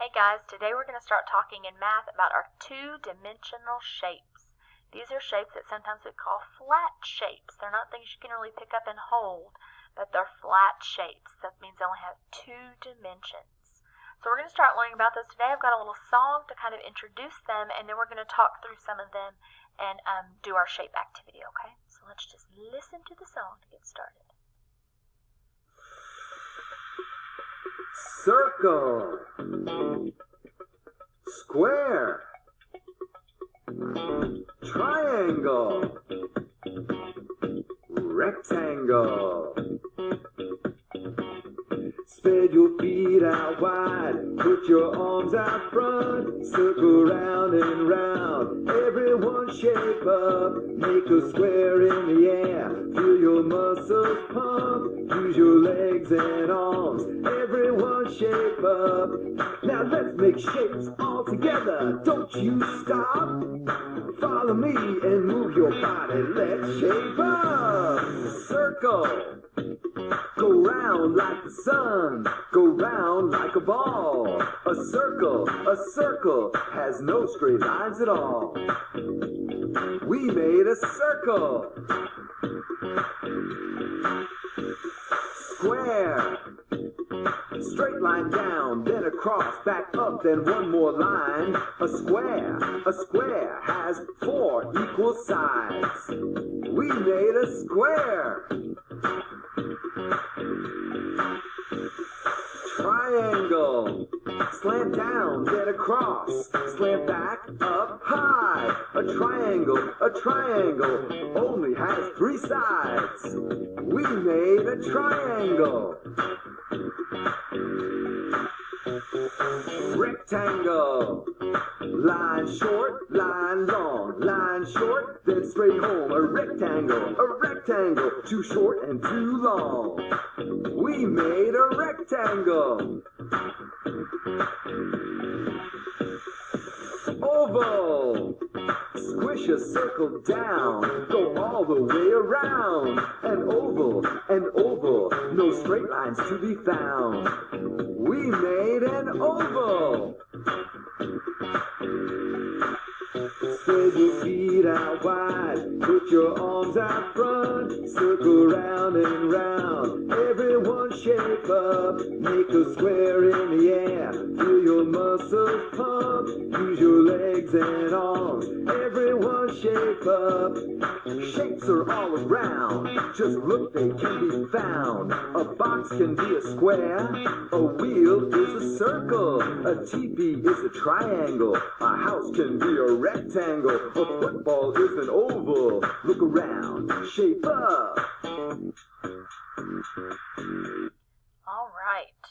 Hey guys, today we're going to start talking in math about our two-dimensional shapes. These are shapes that sometimes we call flat shapes. They're not things you can really pick up and hold, but they're flat shapes. That means they only have two dimensions. So we're going to start learning about those today. I've got a little song to kind of introduce them, and then we're going to talk through some of them and do our shape activity, okay? So let's just listen to the song to get started. Circle, square, triangle, rectangle. Spread your feet out wide, put your arms out front, circle round and round, everyone shape up, make a square in the air, feel your muscles pump, use your legs and arms, everyone shape up. Now let's make shapes all together, don't you stop, follow me and move your body, let's shape up. Circle. Go round like the sun, go round like a ball. A circle has no straight lines at all. We made a circle. Square. Straight line down, then across, back up, then one more line. A square has four equal sides. We made a square. Triangle. Slant down, then across, slant back, up, high. A triangle only has three sides. We made a triangle. Rectangle. Line short, line long, line short, then straight home. A rectangle, too short and too long. We made a rectangle. Oval. Squish a circle down, go all the way around. An oval, no straight lines to be found. We made an oval. Spread your feet out wide, put your arms out front, circle round and round, everyone shape up, make a square in the air, feel your muscles pump, use your legs and arms, everyone shape up. Shapes are all around, just look, they can be found. A box can be a square, a wheel is a circle, a teepee is a triangle, a house can be a rectangle, a football is an oval. Look around, shape up. All right.